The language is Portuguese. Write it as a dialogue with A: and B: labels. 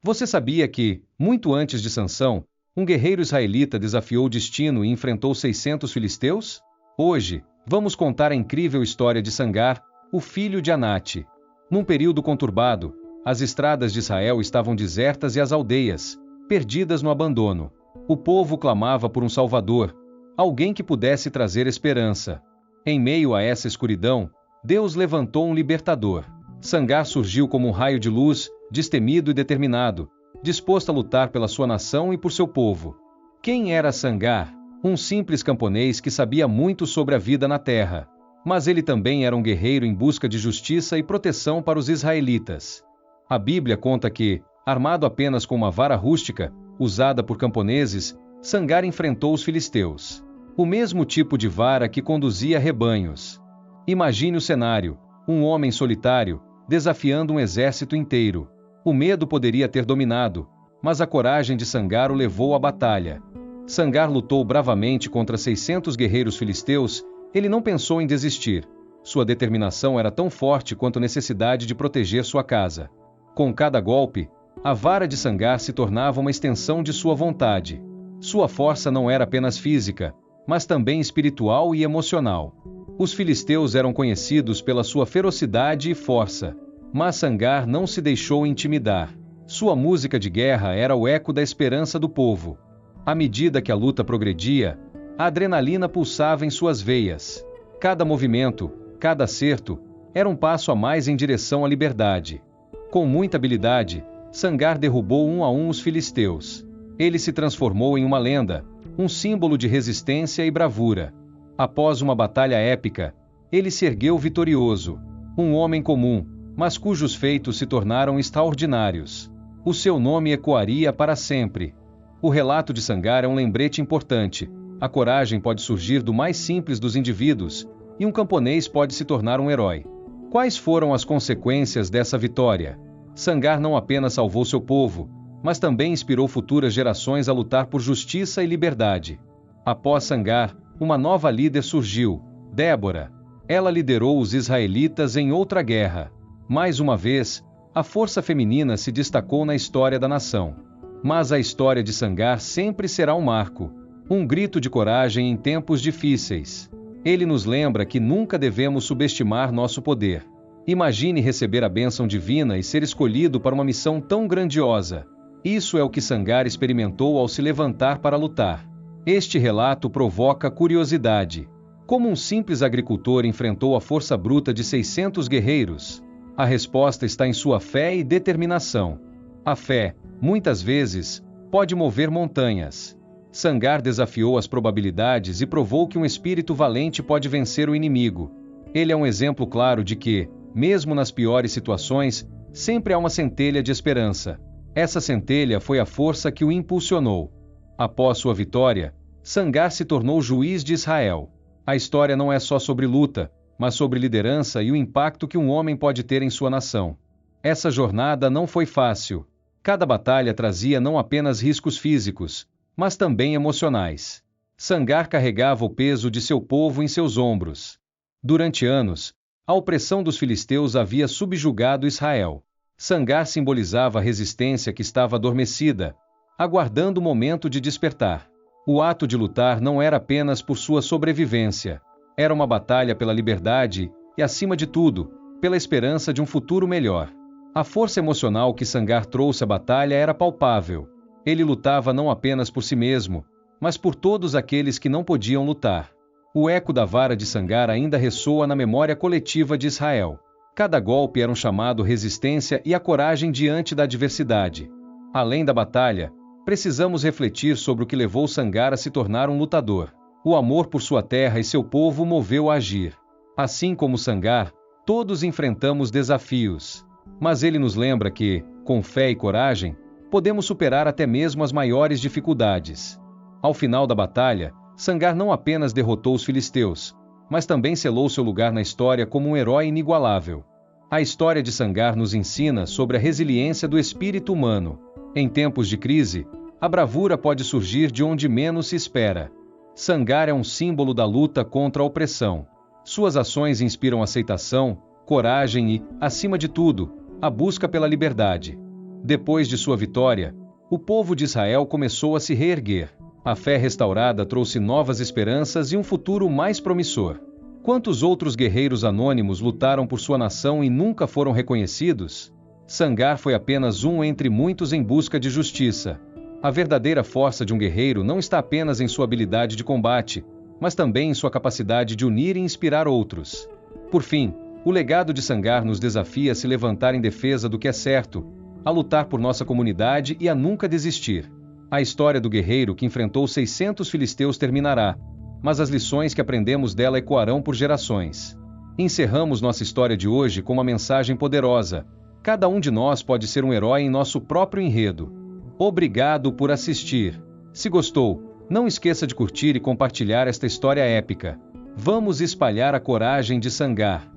A: Você sabia que, muito antes de Sansão, um guerreiro israelita desafiou o destino e enfrentou 600 filisteus? Hoje, vamos contar a incrível história de Sangar, o filho de Anate. Num período conturbado, as estradas de Israel estavam desertas e as aldeias, perdidas no abandono. O povo clamava por um salvador, alguém que pudesse trazer esperança. Em meio a essa escuridão, Deus levantou um libertador. Sangar surgiu como um raio de luz, destemido e determinado, disposto a lutar pela sua nação e por seu povo. Quem era Sangar? Um simples camponês que sabia muito sobre a vida na terra. Mas ele também era um guerreiro em busca de justiça e proteção para os israelitas. A Bíblia conta que, armado apenas com uma vara rústica, usada por camponeses, Sangar enfrentou os filisteus. O mesmo tipo de vara que conduzia rebanhos. Imagine o cenário: um homem solitário, desafiando um exército inteiro. O medo poderia ter dominado, mas a coragem de Sangar o levou à batalha. Sangar lutou bravamente contra 600 guerreiros filisteus. Ele não pensou em desistir. Sua determinação era tão forte quanto a necessidade de proteger sua casa. Com cada golpe, a vara de Sangar se tornava uma extensão de sua vontade. Sua força não era apenas física, mas também espiritual e emocional. Os filisteus eram conhecidos pela sua ferocidade e força. Mas Sangar não se deixou intimidar. Sua música de guerra era o eco da esperança do povo. À medida que a luta progredia, a adrenalina pulsava em suas veias. Cada movimento, cada acerto, era um passo a mais em direção à liberdade. Com muita habilidade, Sangar derrubou um a um os filisteus. Ele se transformou em uma lenda, um símbolo de resistência e bravura. Após uma batalha épica, ele se ergueu vitorioso. Um homem comum, mas cujos feitos se tornaram extraordinários. O seu nome ecoaria para sempre. O relato de Sangar é um lembrete importante. A coragem pode surgir do mais simples dos indivíduos, e um camponês pode se tornar um herói. Quais foram as consequências dessa vitória? Sangar não apenas salvou seu povo, mas também inspirou futuras gerações a lutar por justiça e liberdade. Após Sangar, uma nova líder surgiu, Débora. Ela liderou os israelitas em outra guerra. Mais uma vez, a força feminina se destacou na história da nação. Mas a história de Sangar sempre será um marco. Um grito de coragem em tempos difíceis. Ele nos lembra que nunca devemos subestimar nosso poder. Imagine receber a bênção divina e ser escolhido para uma missão tão grandiosa. Isso é o que Sangar experimentou ao se levantar para lutar. Este relato provoca curiosidade. Como um simples agricultor enfrentou a força bruta de 600 guerreiros? A resposta está em sua fé e determinação. A fé, muitas vezes, pode mover montanhas. Sangar desafiou as probabilidades e provou que um espírito valente pode vencer o inimigo. Ele é um exemplo claro de que, mesmo nas piores situações, sempre há uma centelha de esperança. Essa centelha foi a força que o impulsionou. Após sua vitória, Sangar se tornou juiz de Israel. A história não é só sobre luta, mas sobre liderança e o impacto que um homem pode ter em sua nação. Essa jornada não foi fácil. Cada batalha trazia não apenas riscos físicos, mas também emocionais. Sangar carregava o peso de seu povo em seus ombros. Durante anos, a opressão dos filisteus havia subjugado Israel. Sangar simbolizava a resistência que estava adormecida, aguardando o momento de despertar. O ato de lutar não era apenas por sua sobrevivência. Era uma batalha pela liberdade e, acima de tudo, pela esperança de um futuro melhor. A força emocional que Sangar trouxe à batalha era palpável. Ele lutava não apenas por si mesmo, mas por todos aqueles que não podiam lutar. O eco da vara de Sangar ainda ressoa na memória coletiva de Israel. Cada golpe era um chamado à resistência e à coragem diante da adversidade. Além da batalha, precisamos refletir sobre o que levou Sangar a se tornar um lutador. O amor por sua terra e seu povo o moveu a agir. Assim como Sangar, todos enfrentamos desafios. Mas ele nos lembra que, com fé e coragem, podemos superar até mesmo as maiores dificuldades. Ao final da batalha, Sangar não apenas derrotou os filisteus, mas também selou seu lugar na história como um herói inigualável. A história de Sangar nos ensina sobre a resiliência do espírito humano. Em tempos de crise, a bravura pode surgir de onde menos se espera. Sangar é um símbolo da luta contra a opressão. Suas ações inspiram aceitação, coragem e, acima de tudo, a busca pela liberdade. Depois de sua vitória, o povo de Israel começou a se reerguer. A fé restaurada trouxe novas esperanças e um futuro mais promissor. Quantos outros guerreiros anônimos lutaram por sua nação e nunca foram reconhecidos? Sangar foi apenas um entre muitos em busca de justiça. A verdadeira força de um guerreiro não está apenas em sua habilidade de combate, mas também em sua capacidade de unir e inspirar outros. Por fim, o legado de Sangar nos desafia a se levantar em defesa do que é certo, a lutar por nossa comunidade e a nunca desistir. A história do guerreiro que enfrentou 600 filisteus terminará, mas as lições que aprendemos dela ecoarão por gerações. Encerramos nossa história de hoje com uma mensagem poderosa. Cada um de nós pode ser um herói em nosso próprio enredo. Obrigado por assistir. Se gostou, não esqueça de curtir e compartilhar esta história épica. Vamos espalhar a coragem de Sangar.